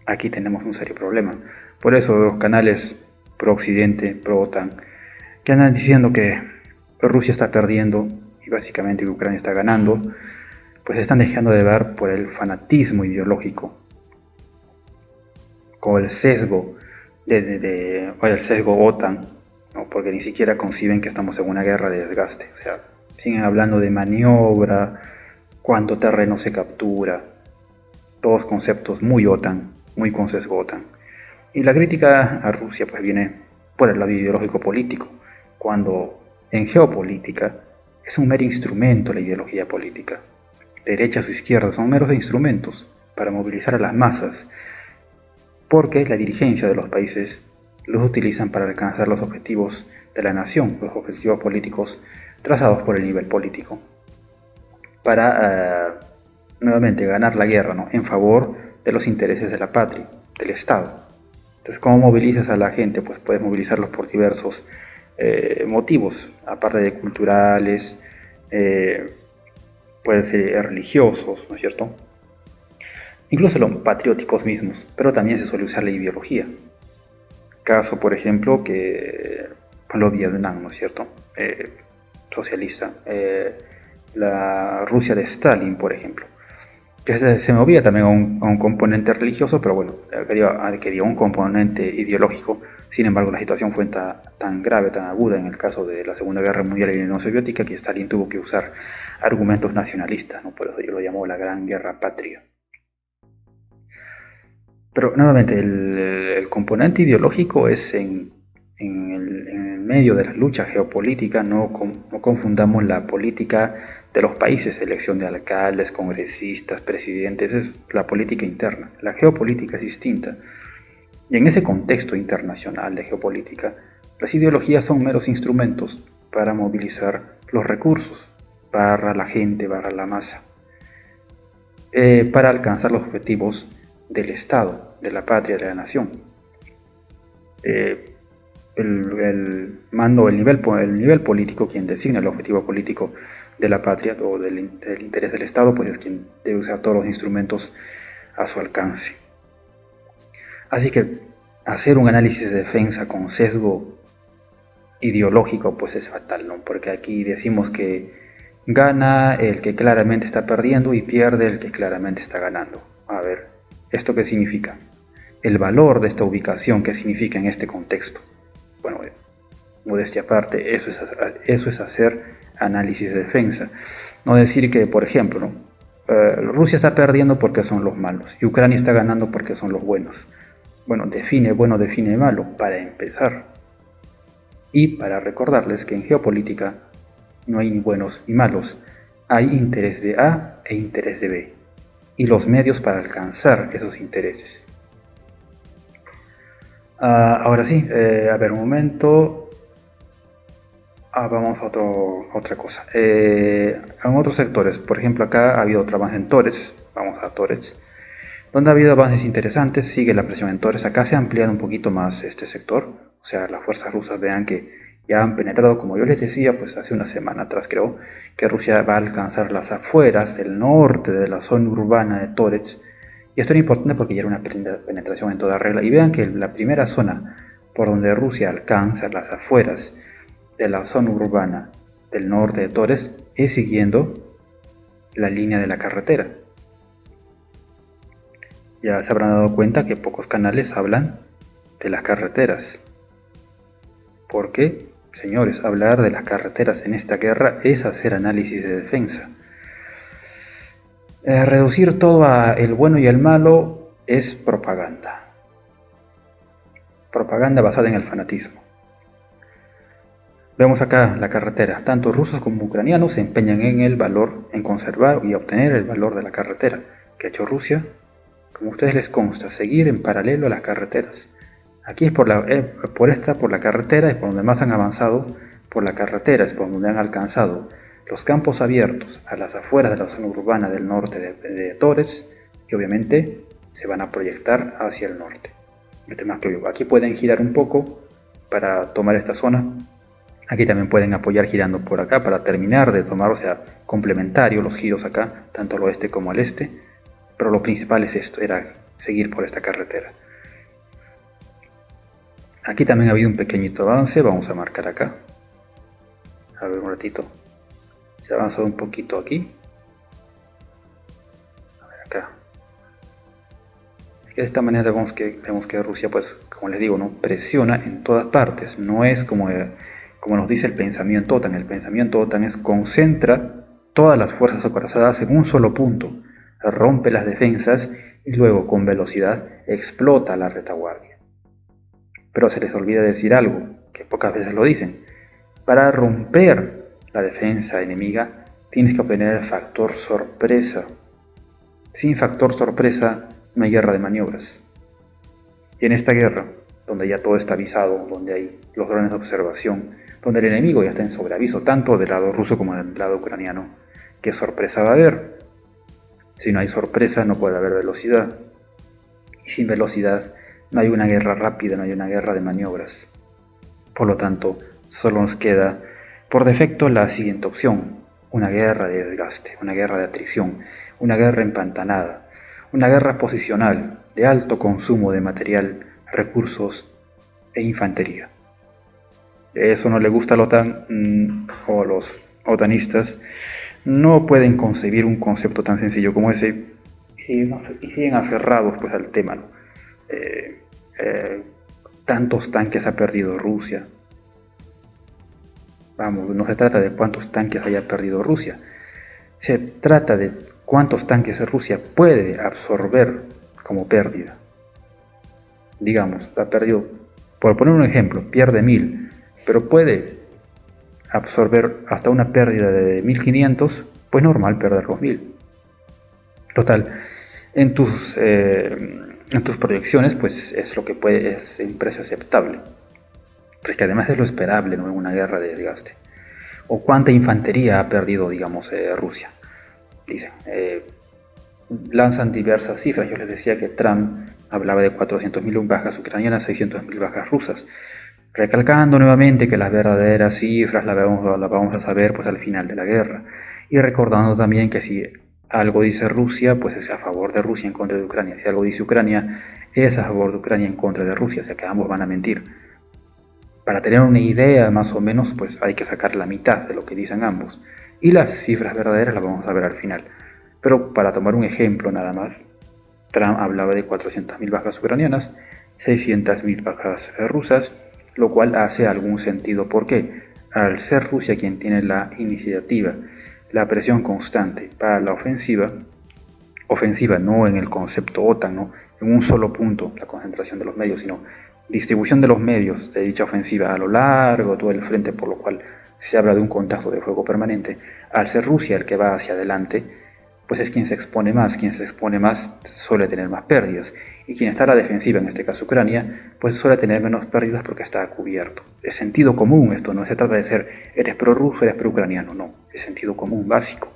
aquí tenemos un serio problema. Por eso los canales pro Occidente, pro OTAN, que andan diciendo que Rusia está perdiendo y básicamente que Ucrania está ganando, pues están dejando de ver por el fanatismo ideológico, con el sesgo o el sesgo OTAN, ¿no? Porque ni siquiera conciben que estamos en una guerra de desgaste. O sea, siguen hablando de maniobra, cuánto terreno se captura, todos conceptos muy OTAN, muy con sesgo OTAN. Y la crítica a Rusia pues viene por el lado ideológico político, cuando en geopolítica es un mero instrumento la ideología política. Derechas o izquierdas son meros instrumentos para movilizar a las masas, porque la dirigencia de los países los utilizan para alcanzar los objetivos de la nación, los objetivos políticos trazados por el nivel político, para nuevamente ganar la guerra, ¿no? En favor de los intereses de la patria, del Estado. Entonces, ¿cómo movilizas a la gente? Pues puedes movilizarlos por diversos motivos, aparte de culturales, pueden ser religiosos, ¿no es cierto? Incluso los patrióticos mismos, pero también se suele usar la ideología. Caso, por ejemplo, que los Vietnam, ¿no es cierto? Socialista, la Rusia de Stalin, por ejemplo, que se movía también a un componente religioso, pero bueno, quería un componente ideológico. Sin embargo, la situación fue tan grave, tan aguda en el caso de la Segunda Guerra Mundial y la Unión Soviética, que Stalin tuvo que usar argumentos nacionalistas, ¿no? Por eso yo lo llamo la Gran Guerra Patria. Pero nuevamente, el componente ideológico es en el medio de la lucha geopolítica. No confundamos la política de los países, elección de alcaldes, congresistas, presidentes, es la política interna. La geopolítica es distinta. Y en ese contexto internacional de geopolítica, las ideologías son meros instrumentos para movilizar los recursos, para la gente, para la masa, para alcanzar los objetivos del Estado, de la patria, de la nación. El nivel político, quien designa el objetivo político de la patria o del interés del Estado, pues es quien debe usar todos los instrumentos a su alcance. Así que hacer un análisis de defensa con sesgo ideológico pues es fatal, ¿no? Porque aquí decimos que gana el que claramente está perdiendo y pierde el que claramente está ganando. A ver, ¿esto qué significa? El valor de esta ubicación, ¿qué significa en este contexto? Bueno, modestia aparte, eso es hacer análisis de defensa. No decir que, por ejemplo, ¿no? Rusia está perdiendo porque son los malos y Ucrania está ganando porque son los buenos. Bueno, define bueno, define malo, para empezar. Y para recordarles que en geopolítica no hay ni buenos ni malos, hay interés de A e interés de B, y los medios para alcanzar esos intereses. Ahora sí, a ver un momento. Vamos a otra cosa. En otros sectores, por ejemplo, acá ha habido otro avance en Torets. Vamos a Torets, donde ha habido avances interesantes. Sigue la presión en Torres. Acá se ha ampliado un poquito más este sector. O sea, las fuerzas rusas vean que ya han penetrado, como yo les decía, pues hace una semana atrás creo, que Rusia va a alcanzar las afueras, el norte de la zona urbana de Torets. Y esto era importante porque ya era una penetración en toda regla. Y vean que la primera zona por donde Rusia alcanza las afueras de la zona urbana del norte de Torres es siguiendo la línea de la carretera. Ya se habrán dado cuenta que pocos canales hablan de las carreteras. Porque, señores, hablar de las carreteras en esta guerra es hacer análisis de defensa. Reducir todo a el bueno y el malo es propaganda. Propaganda basada en el fanatismo. Vemos acá la carretera. Tanto rusos como ucranianos se empeñan en el valor, en conservar y obtener el valor de la carretera. ¿Qué ha hecho Rusia? Como a ustedes les consta, seguir en paralelo a las carreteras. Aquí es por la carretera, es por donde más han avanzado, por la carretera es por donde han alcanzado los campos abiertos a las afueras de la zona urbana del norte de Torres, y obviamente se van a proyectar hacia el norte. El tema es que aquí pueden girar un poco para tomar esta zona. Aquí también pueden apoyar girando por acá para terminar de tomar, o sea, complementario los giros acá, tanto al oeste como al este. Pero lo principal es esto, era seguir por esta carretera. Aquí también ha habido un pequeñito avance, vamos a marcar acá. A ver un ratito. Se ha avanzado un poquito aquí. A ver acá. De esta manera vemos que Rusia, pues, como les digo, ¿no?, presiona en todas partes. No es como nos dice el pensamiento OTAN. El pensamiento OTAN es concentra todas las fuerzas acorazadas en un solo punto, rompe las defensas y luego con velocidad explota la retaguardia. Pero se les olvida decir algo, que pocas veces lo dicen. Para romper la defensa enemiga tienes que obtener el factor sorpresa. Sin factor sorpresa no hay guerra de maniobras. Y en esta guerra, donde ya todo está avisado, donde hay los drones de observación, donde el enemigo ya está en sobreaviso, tanto del lado ruso como del lado ucraniano, ¿qué sorpresa va a haber? Si no hay sorpresa, no puede haber velocidad. Y sin velocidad, no hay una guerra rápida, no hay una guerra de maniobras. Por lo tanto, solo nos queda, por defecto, la siguiente opción: una guerra de desgaste, una guerra de atrición, una guerra empantanada, una guerra posicional de alto consumo de material, recursos e infantería. Eso no le gusta a la OTAN, o a los otanistas. No pueden concebir un concepto tan sencillo como ese y siguen aferrados, pues, al tema, ¿no? Tantos tanques ha perdido Rusia. Vamos, no se trata de cuántos tanques haya perdido Rusia. Se trata de cuántos tanques Rusia puede absorber como pérdida. Digamos, ha perdido, por poner un ejemplo, pierde 1000, pero puede absorber hasta una pérdida de 1500, pues normal perder los 1000. Total, en tus proyecciones, pues es lo que es un precio aceptable. Pero es que además es lo esperable, ¿no?, en una guerra de desgaste. O cuánta infantería ha perdido, digamos, Rusia. Dicen, lanzan diversas cifras. Yo les decía que Trump hablaba de 400.000 bajas ucranianas, 600.000 bajas rusas, recalcando nuevamente que las verdaderas cifras las vamos a saber, pues, al final de la guerra, y recordando también que si algo dice Rusia, pues es a favor de Rusia en contra de Ucrania. Si algo dice Ucrania, es a favor de Ucrania en contra de Rusia, o sea que ambos van a mentir. Para tener una idea más o menos, pues hay que sacar la mitad de lo que dicen ambos, y las cifras verdaderas las vamos a ver al final. Pero para tomar un ejemplo nada más, Trump hablaba de 400.000 bajas ucranianas, 600.000 bajas rusas, lo cual hace algún sentido. ¿Por qué? Al ser Rusia quien tiene la iniciativa, la presión constante para la ofensiva no en el concepto OTAN, ¿no?, en un solo punto, la concentración de los medios, sino distribución de los medios de dicha ofensiva a lo largo de todo el frente, por lo cual se habla de un contacto de fuego permanente. Al ser Rusia el que va hacia adelante, pues es quien se expone más suele tener más pérdidas, y quien está a la defensiva, en este caso Ucrania, pues suele tener menos pérdidas porque está cubierto. Es sentido común esto, no se trata de ser eres pro ruso, eres pro ucraniano, no, es sentido común básico.